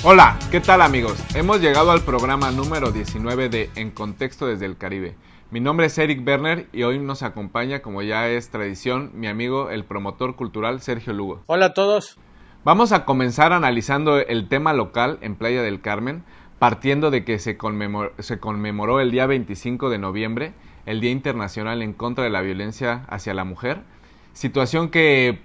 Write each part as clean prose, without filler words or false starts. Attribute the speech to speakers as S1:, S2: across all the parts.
S1: Hola, ¿qué tal amigos? Hemos llegado al programa número 19 de En Contexto desde el Caribe. Mi nombre es Eric Berner y hoy nos acompaña, como ya es tradición, mi amigo el promotor cultural Sergio Lugo.
S2: Hola a todos.
S1: Vamos a comenzar analizando el tema local en Playa del Carmen, partiendo de que se conmemoró el día 25 de noviembre, el Día Internacional en contra de la Violencia hacia la Mujer, situación que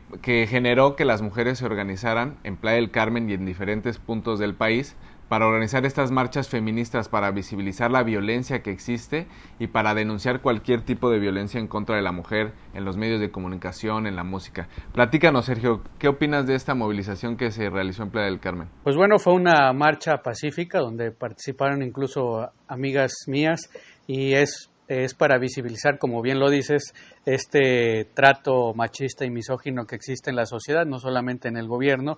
S1: generó que las mujeres se organizaran en Playa del Carmen y en diferentes puntos del país para organizar estas marchas feministas para visibilizar la violencia que existe y para denunciar cualquier tipo de violencia en contra de la mujer en los medios de comunicación, en la música. Platícanos, Sergio, ¿qué opinas de esta movilización que se realizó en Playa del Carmen?
S2: Pues bueno, fue una marcha pacífica donde participaron incluso amigas mías y es para visibilizar, como bien lo dices, este trato machista y misógino que existe en la sociedad, no solamente en el gobierno.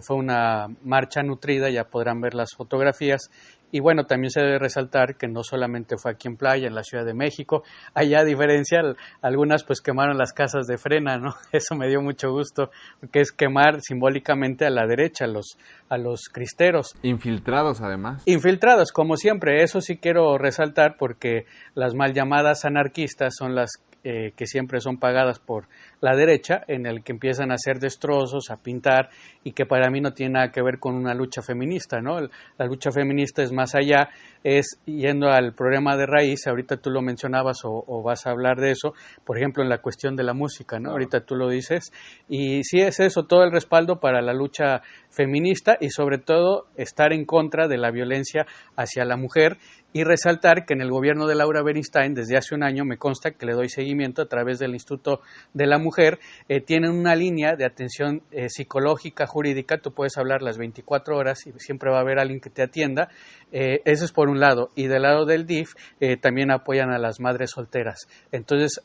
S2: Fue una marcha nutrida, ya podrán ver las fotografías. Y bueno, también se debe resaltar que no solamente fue aquí en Playa, en la Ciudad de México, allá a diferencia, algunas pues quemaron las casas de Frena, ¿no? Eso me dio mucho gusto, porque es quemar simbólicamente a la derecha, a los cristeros.
S1: Infiltrados además.
S2: Infiltrados, como siempre, eso sí quiero resaltar porque las mal llamadas anarquistas son las que siempre son pagadas por la derecha, en el que empiezan a hacer destrozos, a pintar, y que para mí no tiene nada que ver con una lucha feminista, ¿no? La lucha feminista es más allá, es yendo al problema de raíz. Ahorita tú lo mencionabas o vas a hablar de eso, por ejemplo en la cuestión de la música, ¿no? Ahorita tú lo dices, y sí es eso, todo el respaldo para la lucha feminista y sobre todo estar en contra de la violencia hacia la mujer. Y resaltar que en el gobierno de Laura Beristain, desde hace un año, me consta que le doy seguimiento a través del Instituto de la Mujer, tienen una línea de atención psicológica, jurídica. Tú puedes hablar las 24 horas y siempre va a haber alguien que te atienda. Eso es por un lado. Y del lado del DIF también apoyan a las madres solteras. Entonces,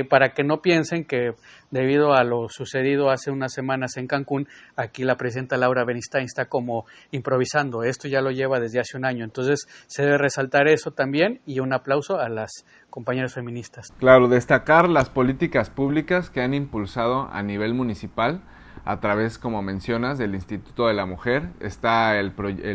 S2: para que no piensen que debido a lo sucedido hace unas semanas en Cancún, aquí la presidenta Laura Beristain está como improvisando. Esto ya lo lleva desde hace un año. Entonces, se debe resaltar eso también y un aplauso a las compañeras feministas.
S1: Claro, destacar las políticas públicas que han impulsado a nivel municipal a través, como mencionas, del Instituto de la Mujer. Está el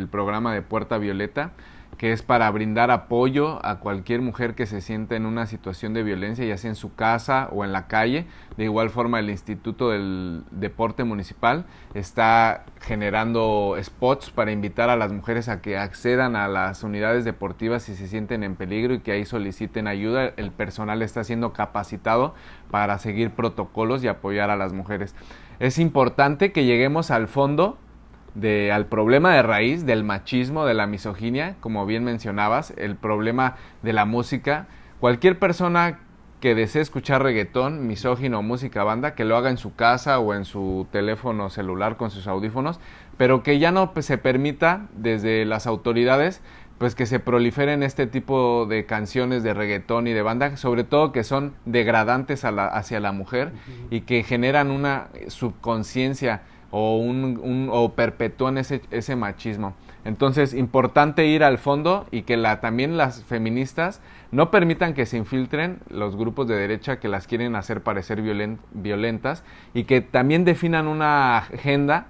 S1: programa de Puerta Violeta, que es para brindar apoyo a cualquier mujer que se sienta en una situación de violencia, ya sea en su casa o en la calle. De igual forma, el Instituto del Deporte Municipal está generando spots para invitar a las mujeres a que accedan a las unidades deportivas si se sienten en peligro y que ahí soliciten ayuda. El personal está siendo capacitado para seguir protocolos y apoyar a las mujeres. Es importante que lleguemos al fondo al problema de raíz del machismo, de la misoginia, como bien mencionabas, el problema de la música. Cualquier persona que desee escuchar reggaetón, misógino o música banda, que lo haga en su casa o en su teléfono celular con sus audífonos, pero que ya no se permita desde las autoridades pues que se proliferen este tipo de canciones de reggaetón y de banda, sobre todo que son degradantes hacia la mujer y que generan una subconsciencia o perpetúan ese machismo. Entonces, importante ir al fondo y que también las feministas no permitan que se infiltren los grupos de derecha que las quieren hacer parecer violentas y que también definan una agenda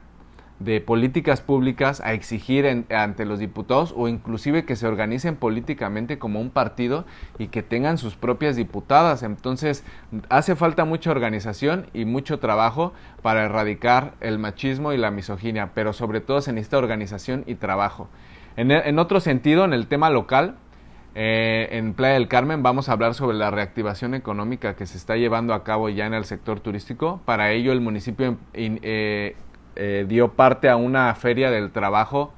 S1: de políticas públicas a exigir ante los diputados o inclusive que se organicen políticamente como un partido y que tengan sus propias diputadas. Entonces hace falta mucha organización y mucho trabajo para erradicar el machismo y la misoginia, pero sobre todo se necesita organización y trabajo. En otro sentido, en el tema local, en Playa del Carmen vamos a hablar sobre la reactivación económica que se está llevando a cabo ya en el sector turístico. Para ello el municipio dio parte a una feria del trabajo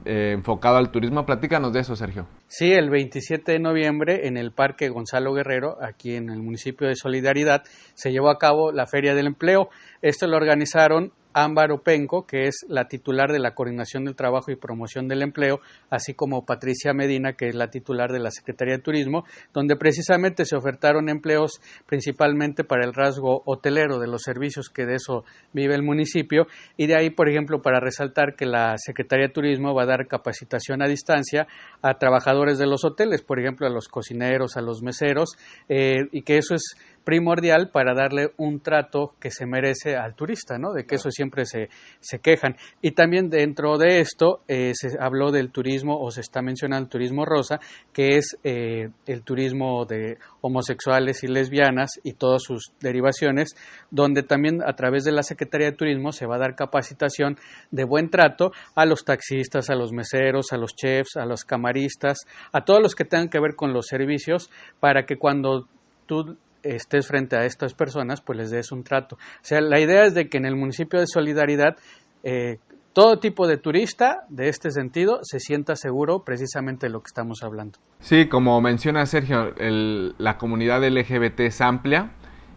S1: enfocado al turismo. Platícanos de eso, Sergio.
S2: Sí, el 27 de noviembre en el Parque Gonzalo Guerrero, aquí en el municipio de Solidaridad, se llevó a cabo la Feria del Empleo. Esto lo organizaron Ámbar Openco, que es la titular de la Coordinación del Trabajo y Promoción del Empleo, así como Patricia Medina, que es la titular de la Secretaría de Turismo, donde precisamente se ofertaron empleos principalmente para el rasgo hotelero de los servicios que de eso vive el municipio, y de ahí, por ejemplo, para resaltar que la Secretaría de Turismo va a dar capacitación a distancia a trabajadores de los hoteles, por ejemplo, a los cocineros, a los meseros, y que eso es primordial para darle un trato que se merece al turista, ¿no? De que eso siempre se quejan. Y también dentro de esto se habló del turismo, o se está mencionando el turismo rosa, que es el turismo de homosexuales y lesbianas y todas sus derivaciones, donde también a través de la Secretaría de Turismo se va a dar capacitación de buen trato a los taxistas, a los meseros, a los chefs, a los camaristas, a todos los que tengan que ver con los servicios, para que cuando tú estés frente a estas personas, pues les des un trato. O sea, la idea es de que en el municipio de Solidaridad todo tipo de turista de este sentido se sienta seguro precisamente de lo que estamos hablando.
S1: Sí, como menciona Sergio, la comunidad LGBT es amplia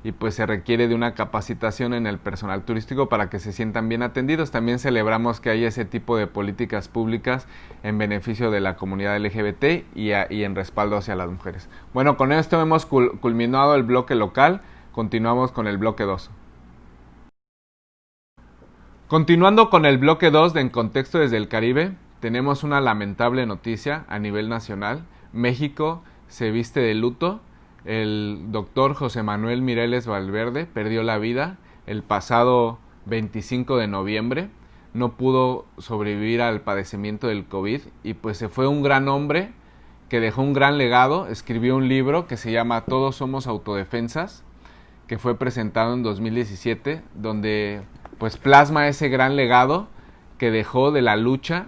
S1: y pues se requiere de una capacitación en el personal turístico para que se sientan bien atendidos. También celebramos que haya ese tipo de políticas públicas en beneficio de la comunidad LGBT y en respaldo hacia las mujeres. Bueno, con esto hemos culminado el bloque local, continuamos con el bloque 2. Continuando con el bloque 2 de En Contexto desde el Caribe, tenemos una lamentable noticia a nivel nacional. México se viste de luto. El doctor José Manuel Mireles Valverde perdió la vida el pasado 25 de noviembre. No pudo sobrevivir al padecimiento del COVID y pues se fue un gran hombre que dejó un gran legado. Escribió un libro que se llama Todos somos autodefensas, que fue presentado en 2017, donde pues plasma ese gran legado que dejó de la lucha,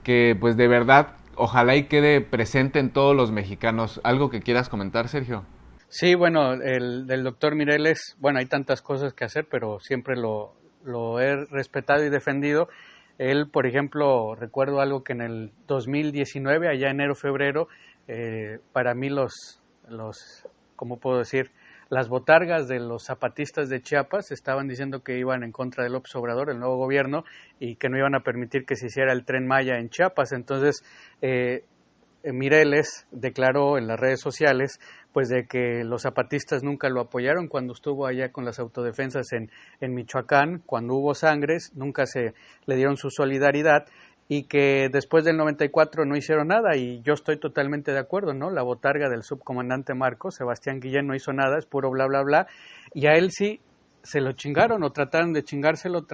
S1: que pues de verdad ojalá y quede presente en todos los mexicanos. ¿Algo que quieras comentar, Sergio?
S2: Sí, bueno, el del doctor Mireles, bueno, hay tantas cosas que hacer, pero siempre lo he respetado y defendido. Él, por ejemplo, recuerdo algo que en el 2019, allá enero, febrero, para mí ¿cómo puedo decir?, las botargas de los zapatistas de Chiapas estaban diciendo que iban en contra de López Obrador, el nuevo gobierno, y que no iban a permitir que se hiciera el Tren Maya en Chiapas. Entonces, Mireles declaró en las redes sociales pues de que los zapatistas nunca lo apoyaron cuando estuvo allá con las autodefensas en Michoacán, cuando hubo sangres, nunca se le dieron su solidaridad, y que después del 94 no hicieron nada, y yo estoy totalmente de acuerdo, ¿no? La botarga del subcomandante Marcos, Sebastián Guillén, no hizo nada, es puro bla bla bla, y a él sí se lo chingaron o trataron de chingárselo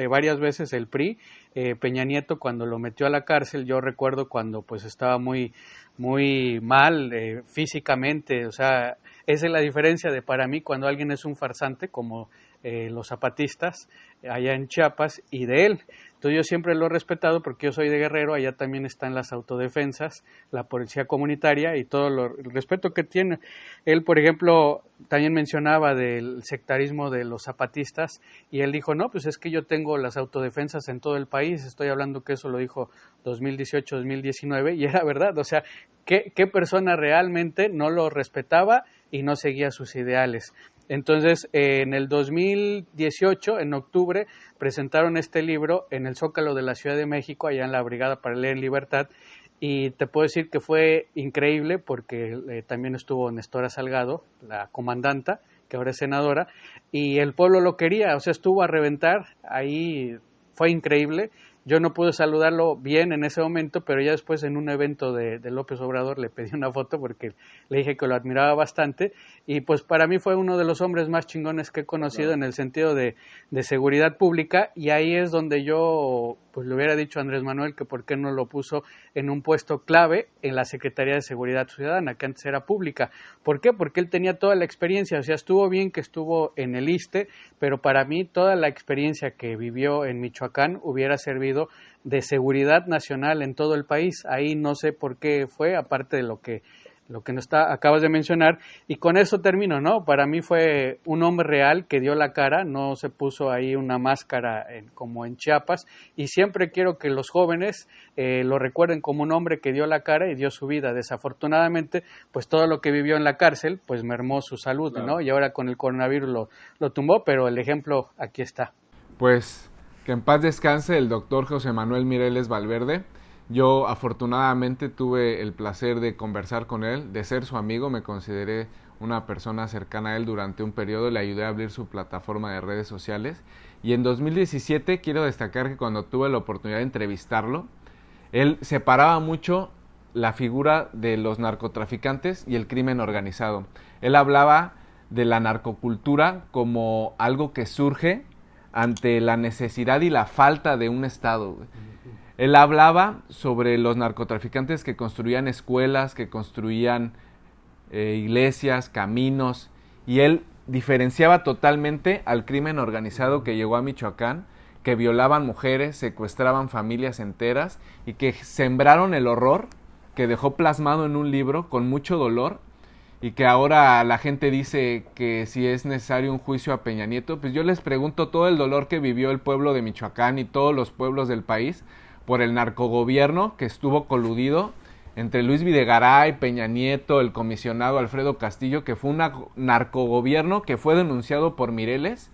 S2: varias veces el PRI. Peña Nieto cuando lo metió a la cárcel, yo recuerdo cuando pues estaba muy mal físicamente, o sea, esa es la diferencia de para mí cuando alguien es un farsante como los zapatistas allá en Chiapas y de él. Entonces yo siempre lo he respetado porque yo soy de Guerrero, allá también están las autodefensas, la policía comunitaria y todo el respeto que tiene. Él, por ejemplo, también mencionaba del sectarismo de los zapatistas y él dijo, no, pues es que yo tengo las autodefensas en todo el país, estoy hablando que eso lo dijo 2018-2019 y era verdad, o sea, ¿qué persona realmente no lo respetaba y no seguía sus ideales? Entonces, en el 2018, en octubre, presentaron este libro en el Zócalo de la Ciudad de México, allá en la Brigada para Leer en Libertad, y te puedo decir que fue increíble porque también estuvo Nestora Salgado, la comandanta, que ahora es senadora, y el pueblo lo quería, o sea, estuvo a reventar, ahí fue increíble. Yo no pude saludarlo bien en ese momento, pero ya después en un evento de López Obrador le pedí una foto porque le dije que lo admiraba bastante y pues para mí fue uno de los hombres más chingones que he conocido en el sentido de seguridad pública y ahí es donde yo pues le hubiera dicho a Andrés Manuel que por qué no lo puso en un puesto clave en la Secretaría de Seguridad Ciudadana, que antes era pública. ¿Por qué? Porque él tenía toda la experiencia, o sea, estuvo bien que estuvo en el ISSSTE, pero para mí toda la experiencia que vivió en Michoacán hubiera servido de seguridad nacional en todo el país. Ahí no sé por qué fue, aparte de lo que acabas de mencionar, y con eso termino, ¿no? Para mí fue un hombre real que dio la cara, no se puso ahí una máscara como en Chiapas, y siempre quiero que los jóvenes lo recuerden como un hombre que dio la cara y dio su vida. Desafortunadamente, pues todo lo que vivió en la cárcel, pues mermó su salud, claro, ¿no? Y ahora con el coronavirus lo tumbó, pero el ejemplo aquí está.
S1: Pues que en paz descanse el doctor José Manuel Mireles Valverde. Yo afortunadamente tuve el placer de conversar con él, de ser su amigo, me consideré una persona cercana a él durante un periodo, le ayudé a abrir su plataforma de redes sociales y en 2017 quiero destacar que cuando tuve la oportunidad de entrevistarlo, él separaba mucho la figura de los narcotraficantes y el crimen organizado. Él hablaba de la narcocultura como algo que surge ante la necesidad y la falta de un Estado. Él hablaba sobre los narcotraficantes que construían escuelas, que construían iglesias, caminos, y él diferenciaba totalmente al crimen organizado que llegó a Michoacán, que violaban mujeres, secuestraban familias enteras y que sembraron el horror que dejó plasmado en un libro con mucho dolor, y que ahora la gente dice que si es necesario un juicio a Peña Nieto. Pues yo les pregunto, todo el dolor que vivió el pueblo de Michoacán y todos los pueblos del país por el narcogobierno que estuvo coludido entre Luis Videgaray, Peña Nieto, el comisionado Alfredo Castillo, que fue un narcogobierno que fue denunciado por Mireles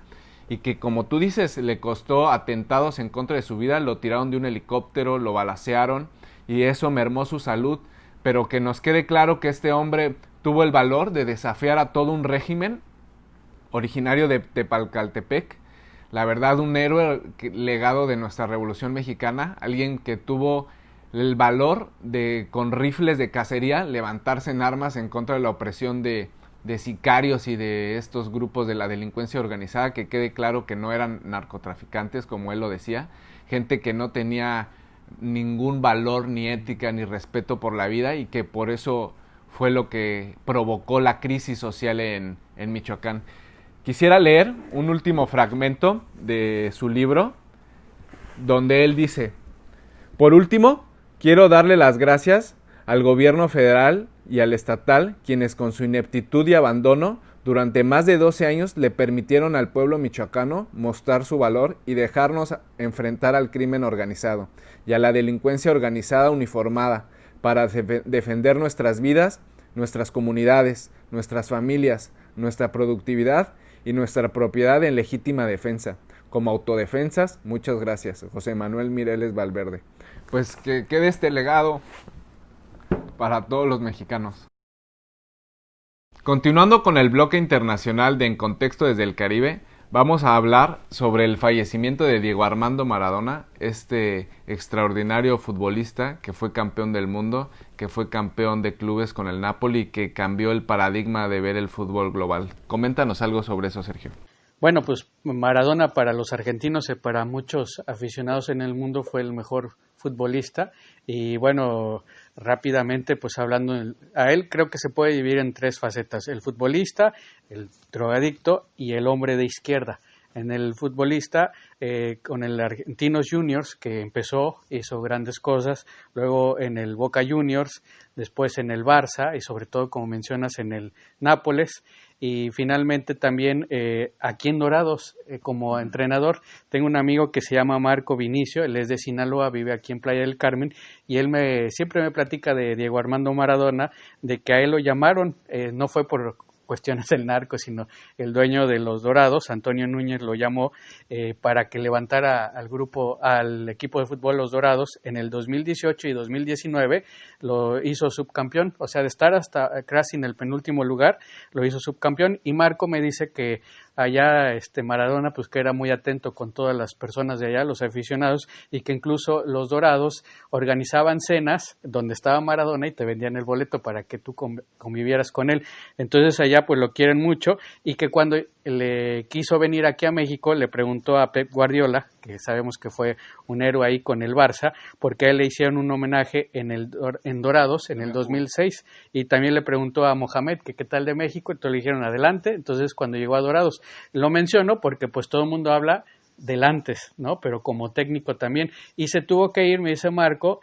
S1: y que, como tú dices, le costó atentados en contra de su vida, lo tiraron de un helicóptero, lo balacearon y eso mermó su salud, pero que nos quede claro que este hombre tuvo el valor de desafiar a todo un régimen originario de Tepalcaltepec. La verdad, un héroe legado de nuestra Revolución Mexicana, alguien que tuvo el valor de, con rifles de cacería, levantarse en armas en contra de la opresión de sicarios y de estos grupos de la delincuencia organizada, que quede claro que no eran narcotraficantes, como él lo decía, gente que no tenía ningún valor, ni ética, ni respeto por la vida, y que por eso fue lo que provocó la crisis social en Michoacán. Quisiera leer un último fragmento de su libro, donde él dice: por último, quiero darle las gracias al gobierno federal y al estatal, quienes con su ineptitud y abandono durante más de 12 años le permitieron al pueblo michoacano mostrar su valor y dejarnos enfrentar al crimen organizado y a la delincuencia organizada uniformada para defender nuestras vidas, nuestras comunidades, nuestras familias, nuestra productividad y nuestra propiedad en legítima defensa. Como autodefensas, muchas gracias. José Manuel Mireles Valverde. Pues que quede este legado para todos los mexicanos. Continuando con el bloque internacional de En Contexto desde el Caribe, vamos a hablar sobre el fallecimiento de Diego Armando Maradona, este extraordinario futbolista que fue campeón del mundo, que fue campeón de clubes con el Napoli y que cambió el paradigma de ver el fútbol global. Coméntanos algo sobre eso, Sergio.
S2: Bueno, pues Maradona para los argentinos y para muchos aficionados en el mundo fue el mejor futbolista y bueno, rápidamente pues hablando, a él creo que se puede dividir en tres facetas: el futbolista, el drogadicto y el hombre de izquierda. En el futbolista, con el Argentinos Juniors, que empezó, hizo grandes cosas, luego en el Boca Juniors, después en el Barça y sobre todo, como mencionas, en el Nápoles, y finalmente también aquí en Dorados como entrenador. Tengo un amigo que se llama Marco Vinicio, él es de Sinaloa, vive aquí en Playa del Carmen, y él siempre me platica de Diego Armando Maradona, de que a él lo llamaron, no fue por cuestiones del narco, sino el dueño de los Dorados, Antonio Núñez, lo llamó para que levantara al equipo de fútbol Los Dorados. En el 2018 y 2019 lo hizo subcampeón, o sea, de estar hasta casi en el penúltimo lugar, lo hizo subcampeón, y Marco me dice que allá Maradona pues que era muy atento con todas las personas de allá, los aficionados, y que incluso los Dorados organizaban cenas donde estaba Maradona y te vendían el boleto para que tú convivieras con él. Entonces allá pues lo quieren mucho, y que cuando le quiso venir aquí a México le preguntó a Pep Guardiola, que sabemos que fue un héroe ahí con el Barça, porque a él le hicieron un homenaje en Dorados en el 2006, y también le preguntó a Mohamed que qué tal de México, entonces le dijeron adelante. Entonces cuando llegó a Dorados, lo menciono porque pues todo el mundo habla del antes, ¿no? Pero como técnico también, y se tuvo que ir, me dice Marco,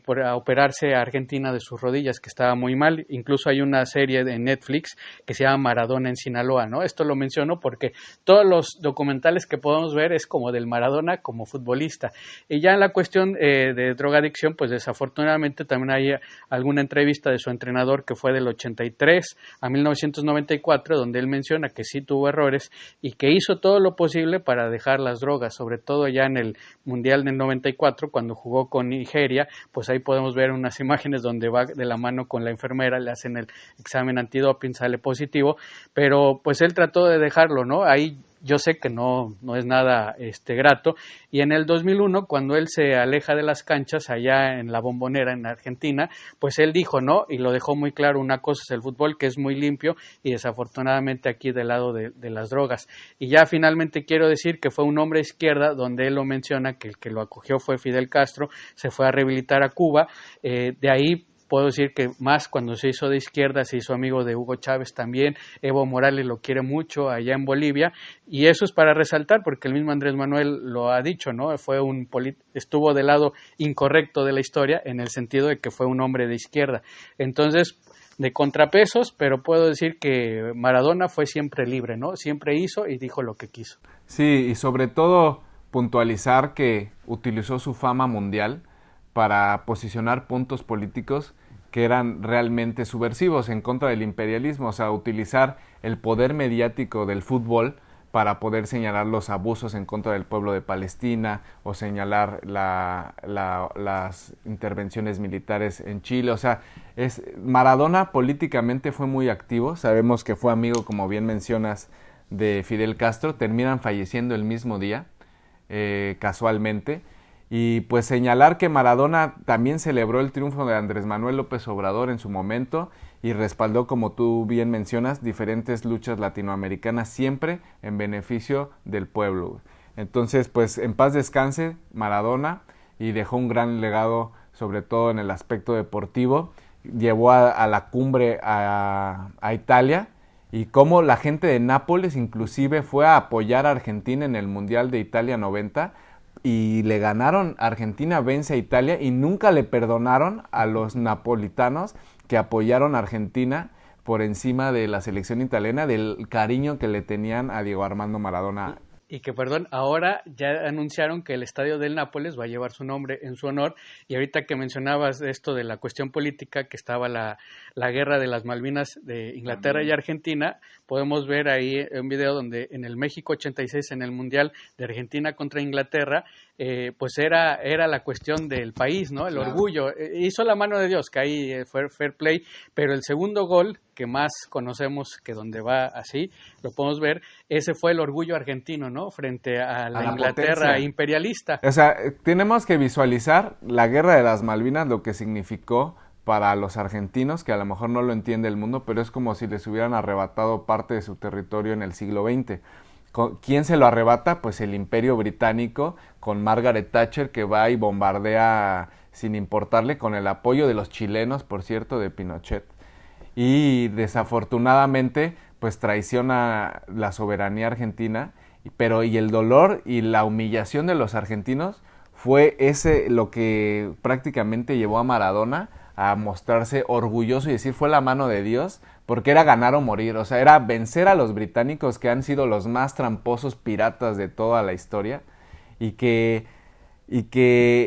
S2: por a operarse a Argentina de sus rodillas, que estaba muy mal. Incluso hay una serie de Netflix que se llama Maradona en Sinaloa, ¿no? Esto lo menciono porque todos los documentales que podemos ver es como del Maradona como futbolista. Y ya en la cuestión de drogadicción, pues desafortunadamente también hay alguna entrevista de su entrenador que fue del 83 a 1994, donde él menciona que sí tuvo errores y que hizo todo lo posible para dejar las drogas, sobre todo ya en el Mundial del 94, cuando jugó con Nigeria. Pues ahí podemos ver unas imágenes donde va de la mano con la enfermera, le hacen el examen antidoping, sale positivo, pero pues él trató de dejarlo, ¿no? Ahí yo sé que no es nada grato. Y en el 2001, cuando él se aleja de las canchas allá en la Bombonera en Argentina, pues él dijo no, y lo dejó muy claro: una cosa es el fútbol, que es muy limpio, y desafortunadamente aquí del lado de las drogas. Y ya finalmente quiero decir que fue un hombre de izquierda, donde él lo menciona, que el que lo acogió fue Fidel Castro, se fue a rehabilitar a Cuba, de ahí puedo decir que más cuando se hizo de izquierda, se hizo amigo de Hugo Chávez también. Evo Morales lo quiere mucho allá en Bolivia, y eso es para resaltar, porque el mismo Andrés Manuel lo ha dicho, ¿no? Estuvo del lado incorrecto de la historia, en el sentido de que fue un hombre de izquierda. Entonces, de contrapesos, pero puedo decir que Maradona fue siempre libre, ¿no? Siempre hizo y dijo lo que quiso.
S1: Sí, y sobre todo puntualizar que utilizó su fama mundial para posicionar puntos políticos que eran realmente subversivos en contra del imperialismo, o sea, utilizar el poder mediático del fútbol para poder señalar los abusos en contra del pueblo de Palestina o señalar las intervenciones militares en Chile. O sea, Maradona políticamente fue muy activo, sabemos que fue amigo, como bien mencionas, de Fidel Castro, terminan falleciendo el mismo día, casualmente. Y pues señalar que Maradona también celebró el triunfo de Andrés Manuel López Obrador en su momento y respaldó, como tú bien mencionas, diferentes luchas latinoamericanas, siempre en beneficio del pueblo. Entonces, pues en paz descanse Maradona, y dejó un gran legado, sobre todo en el aspecto deportivo. Llevó a la cumbre a Italia, y cómo la gente de Nápoles inclusive fue a apoyar a Argentina en el Mundial de Italia 90, y le ganaron. Argentina vence a Italia y nunca le perdonaron a los napolitanos que apoyaron a Argentina por encima de la selección italiana, del cariño que le tenían a Diego Armando Maradona.
S2: Y que, perdón, ahora ya anunciaron que el estadio del Nápoles va a llevar su nombre en su honor. Y ahorita que mencionabas esto de la cuestión política, que estaba la guerra de las Malvinas de Inglaterra y Argentina, podemos ver ahí un video donde en el México 86, en el Mundial de Argentina contra Inglaterra, pues era la cuestión del país, ¿no? El orgullo. Hizo la mano de Dios, que ahí fue fair play, pero el segundo gol, que más conocemos, que donde va así, lo podemos ver, ese fue el orgullo argentino, ¿no? Frente a la Inglaterra potencia imperialista.
S1: O sea, tenemos que visualizar la guerra de las Malvinas, lo que significó para los argentinos, que a lo mejor no lo entiende el mundo, pero es como si les hubieran arrebatado parte de su territorio en el siglo XX. ¿Quién se lo arrebata? Pues el Imperio Británico, con Margaret Thatcher, que va y bombardea sin importarle, con el apoyo de los chilenos, por cierto, de Pinochet. Y desafortunadamente, pues traiciona la soberanía argentina, pero y el dolor y la humillación de los argentinos fue lo que prácticamente llevó a Maradona a mostrarse orgulloso y decir fue la mano de Dios, porque era ganar o morir. O sea, era vencer a los británicos, que han sido los más tramposos piratas de toda la historia, y que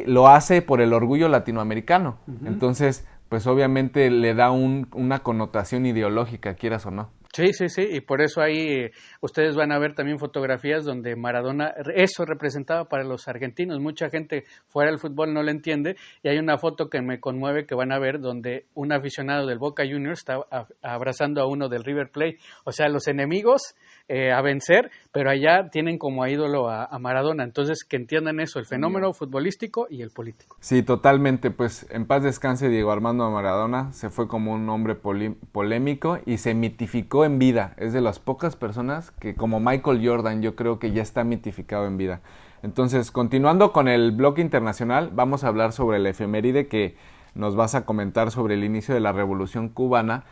S1: lo hace por el orgullo latinoamericano. Entonces, pues obviamente le da una connotación ideológica, quieras o no.
S2: Sí, y por eso ahí ustedes van a ver también fotografías donde Maradona, eso representaba para los argentinos. Mucha gente fuera del fútbol no lo entiende, y hay una foto que me conmueve que van a ver donde un aficionado del Boca Juniors está abrazando a uno del River Plate. O sea, los enemigos a vencer, pero allá tienen como ídolo a Maradona. Entonces, que entiendan eso, el fenómeno futbolístico y el político.
S1: Sí, totalmente. Pues en paz descanse Diego Armando Maradona. Se fue como un hombre polémico y se mitificó en vida. Es de las pocas personas que, como Michael Jordan, yo creo que ya está mitificado en vida. Entonces, continuando con el bloque internacional, vamos a hablar sobre la efeméride que nos vas a comentar sobre el inicio de la Revolución Cubana,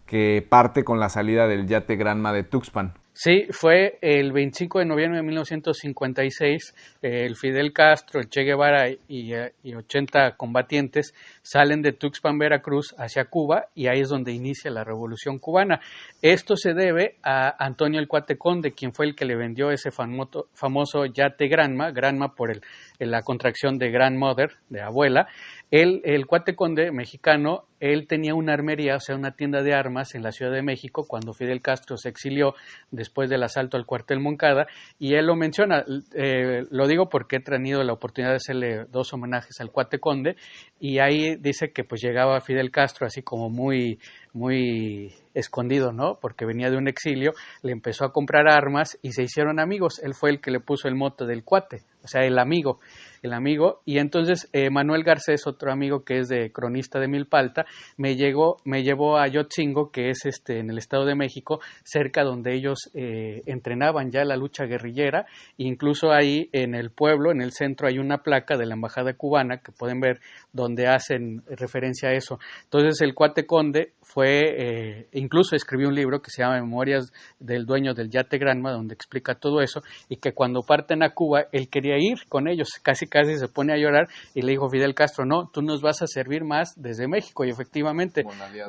S1: que parte con la salida del yate Granma de Tuxpan.
S2: Sí, fue el 25 de noviembre de 1956, el Fidel Castro, el Che Guevara y 80 combatientes salen de Tuxpan, Veracruz, hacia Cuba, y ahí es donde inicia la Revolución Cubana. Esto se debe a Antonio el Cuate Conde, quien fue el que le vendió ese famoso yate Granma por la contracción de grandmother, de abuela. El Cuate Conde, mexicano, él tenía una armería, o sea, una tienda de armas en la Ciudad de México cuando Fidel Castro se exilió después del asalto al cuartel Moncada, y él lo menciona. Lo digo porque he tenido la oportunidad de hacerle 2 homenajes al Cuate Conde, y ahí dice que pues llegaba Fidel Castro así como muy muy escondido, ¿no? Porque venía de un exilio, le empezó a comprar armas y se hicieron amigos. Él fue el que le puso el mote del cuate, o sea, el amigo. Y entonces Manuel Garcés, otro amigo que es de cronista de Milpalta, me llevó a Yotzingo, que es en el Estado de México, cerca donde ellos entrenaban ya la lucha guerrillera. Incluso ahí en el pueblo, en el centro, hay una placa de la embajada cubana que pueden ver donde hacen referencia a eso. Entonces el cuate Conde incluso escribió un libro que se llama Memorias del dueño del yate Granma, donde explica todo eso, y que cuando parten a Cuba, él quería ir con ellos, casi se pone a llorar, y le dijo Fidel Castro, no, tú nos vas a servir más desde México, y efectivamente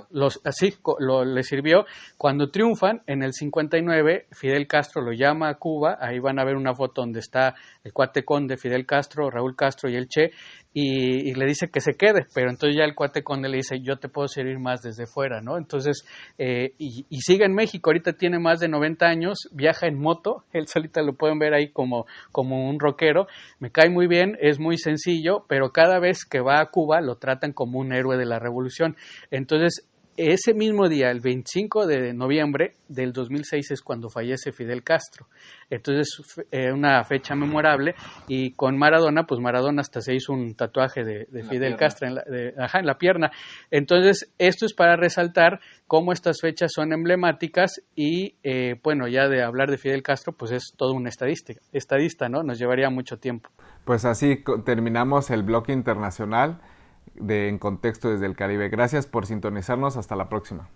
S2: le sirvió. Cuando triunfan en el 59, Fidel Castro lo llama a Cuba, ahí van a ver una foto donde está el cuate Conde, Fidel Castro, Raúl Castro y el Che, y le dice que se quede, pero entonces ya el cuate Conde le dice, yo te puedo servir más desde fuera, ¿no? Entonces, y sigue en México, ahorita tiene más de 90 años, viaja en moto, él solita lo pueden ver ahí como un rockero, me cae muy bien, es muy sencillo, pero cada vez que va a Cuba lo tratan como un héroe de la revolución. Entonces, ese mismo día, el 25 de noviembre del 2006 es cuando fallece Fidel Castro. Entonces, una fecha memorable, y con Maradona, pues Maradona hasta se hizo un tatuaje de Fidel Castro en la pierna. Entonces, esto es para resaltar cómo estas fechas son emblemáticas y, bueno, ya de hablar de Fidel Castro, pues es todo un estadista, ¿no? Nos llevaría mucho tiempo.
S1: Pues así terminamos el bloque internacional En Contexto desde el Caribe. Gracias por sintonizarnos. Hasta la próxima.